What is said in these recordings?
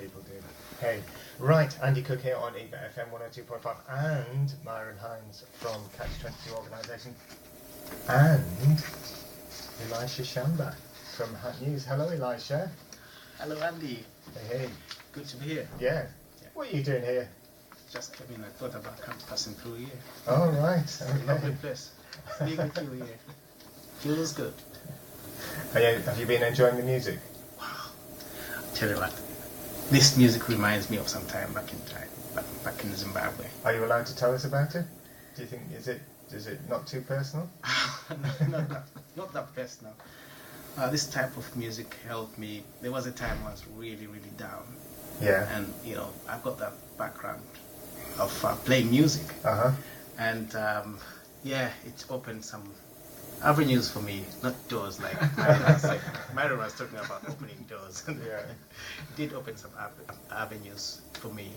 people do. Hey, right, Andy Cook here on EAVA FM 102.5 and Myron Hinds from Catch 22 organisation and Elisha Shamba from Hat News. Hello, Elisha. Hello, Andy. Hey. Good to be here. Yeah. What are you doing here? Just came in. I thought about passing through here. Oh, right. Okay. Lovely place. Being with you here. Feels good. Have you been enjoying the music? Wow. Tell you what, this music reminds me of some time back in Zimbabwe. Are you allowed to tell us about it? Do you think, is it not too personal? Not that personal. This type of music helped me. There was a time I was really, really down. Yeah. And, I've got that background of playing music. Uh-huh. And, it opened some avenues for me, not doors like Myron was talking about opening doors. Yeah. It did open some avenues for me,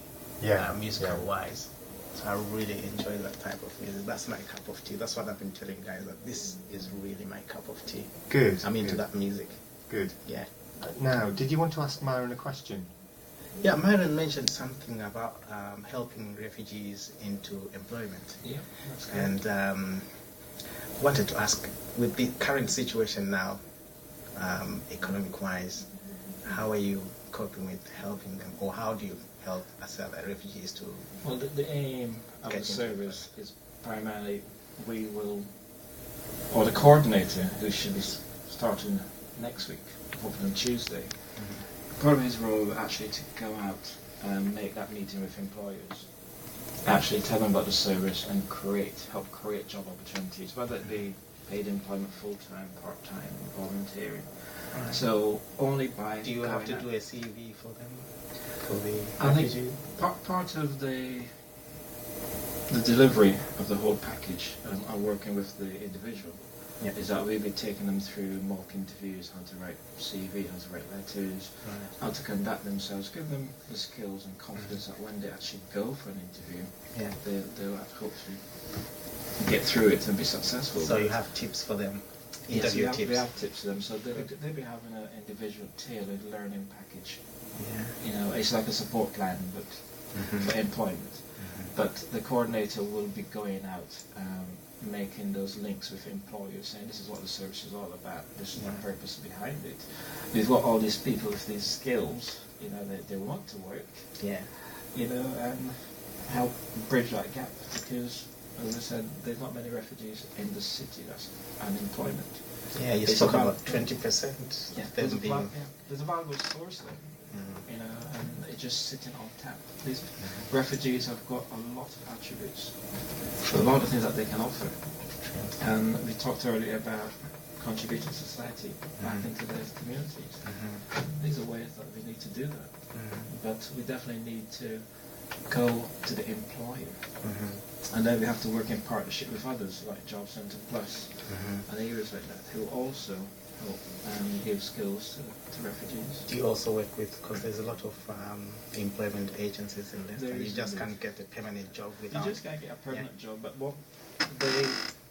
musical-wise. So I really enjoy that type of music. That's my cup of tea. That's what I've been telling guys, that this is really my cup of tea. Good. I'm into that music. Good. Yeah. Now, did you want to ask Myron a question? Yeah, Myron mentioned something about helping refugees into employment. Yeah, that's good. And wanted to ask, with the current situation now, economic-wise, how are you coping with helping them, or how do you help refugees to? Well, the aim of the service is primarily the coordinator, who should be starting next week, hopefully on Tuesday. Mm-hmm. Part of his role actually to go out and make that meeting with employers, actually tell them about the service and help create job opportunities, whether it be paid employment, full-time, part-time, volunteering. Right. So only by do you have to do a CV for them? For the I think part of the delivery of the whole package and working with the individual is that we'll be taking them through mock interviews, how to write CV, how to write letters, how to conduct themselves, give them the skills and confidence that when they actually go for an interview, they'll hopefully get through it and be successful. So you have tips for them? Yes, we have tips for them. So they'll be having an individual tailored learning package. Yeah. It's like a support plan, but for employment. Mm-hmm. But the coordinator will be going out, making those links with employers, saying this is what the service is all about, this is the purpose behind it. We've got all these people with these skills, they want to work, and help bridge that gap, because, as I said, there's not many refugees in the city that's unemployment. Yeah, you spoke about 20%. Yeah, there's a valuable source there. And it's just sitting on tap. These refugees have got a lot of attributes, a lot of things that they can offer. And we talked earlier about contributing to society back into their communities. These are ways that we need to do that. But we definitely need to go to the employer. And then we have to work in partnership with others, like Job Centre Plus and areas like that, who also help give skills to refugees. Do you also work with, because there's a lot of employment agencies in there, you just can't get a permanent job without... You just can't get a permanent job, but what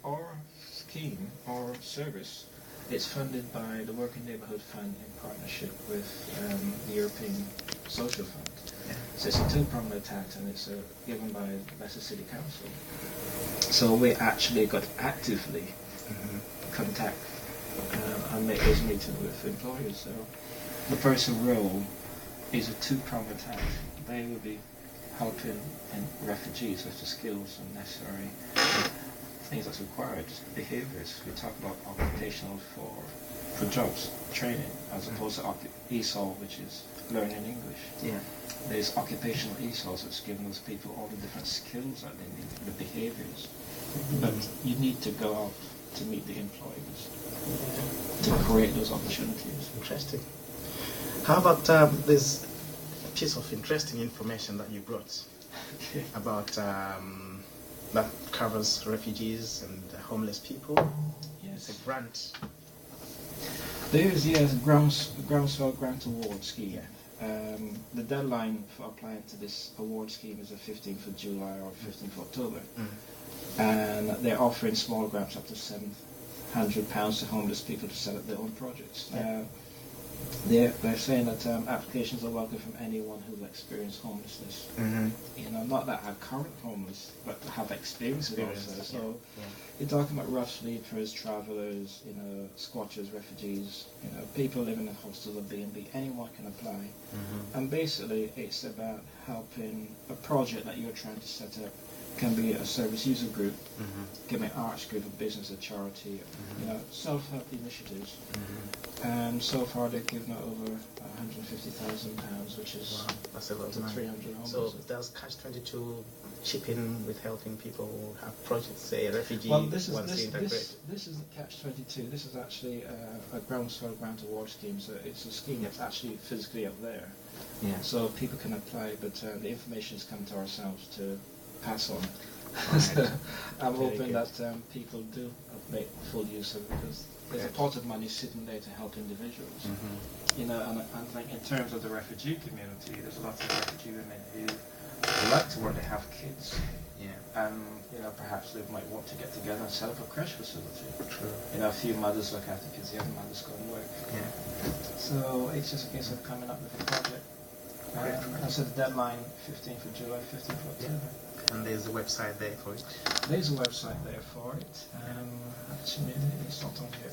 our scheme, our service, it's funded by the Working Neighbourhood Fund in partnership with the European Social Fund. So it's a two-pronged attack, and it's given by Leicester City Council. So we actually got actively contact and make those meetings with employers. So the person's role is a two-pronged attack. They will be helping refugees with the skills and necessary things that's required, behaviours. We talk about occupational for jobs, training, as opposed to ESOL, which is learning English. Yeah. There's occupational ESOLs that's giving those people all the different skills that they need, the behaviours. But you need to go out to meet the employers to create those opportunities. Interesting. How about this piece of interesting information that you brought about that covers refugees and homeless people? Yes. It's a grant. There is, a Groundswell Grant Award scheme. The deadline for applying to this award scheme is the 15th of July or 15th of October. And they're offering small grants up to £700 to homeless people to set up their own projects. they're saying that applications are welcome from anyone who's experienced homelessness. You know, not that are current homeless, but have experienced it also. So you're talking about rough sleepers, travellers, you know, squatters, refugees, you know, people living in hostels or B&B. Anyone can apply. And basically, it's about helping a project that you're trying to set up. Can be a service user group, can be an arts group, a business, a charity, you know, self-help initiatives. And so far they've given out over £150,000, which is that's a lot of money. 300 homes. So does Catch-22 chip in with helping people have projects, say a refugee this wants to integrate? This is the Catch-22. This is actually a groundswell grant award scheme. So it's a scheme that's actually physically up there. Yeah. So people can apply, but the information has come to ourselves to pass on. Right. I'm hoping that people do make full use of it, because there's a pot of money sitting there to help individuals. You know, and I think in terms of the refugee community, there's lots of refugee women who like to work, they have kids. And you know, perhaps they might want to get together and set up a creche facility. True. You know, a few mothers look after kids, the other mothers go and work. So it's just a case of coming up with a project. And so the deadline 15th of July, 15th of October. And there's a website there for it? There's a website there for it. Actually, it's not on here.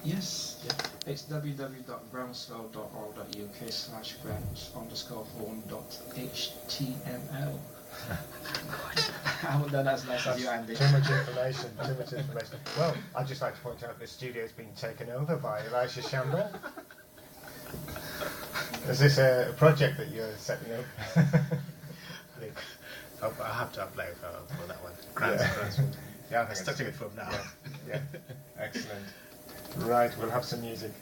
Yes. It's www.groundswell.org.uk/grants_home.html. I haven't done as nice as you, Andy. Too much information, too much information. Well, I'd just like to point out the studio's been taken over by Elisha Shamba. Is this a project that you're setting up? I have to apply for that one. Yeah, I I'm think starting it from now. Yeah. Excellent. Right, we'll have some music.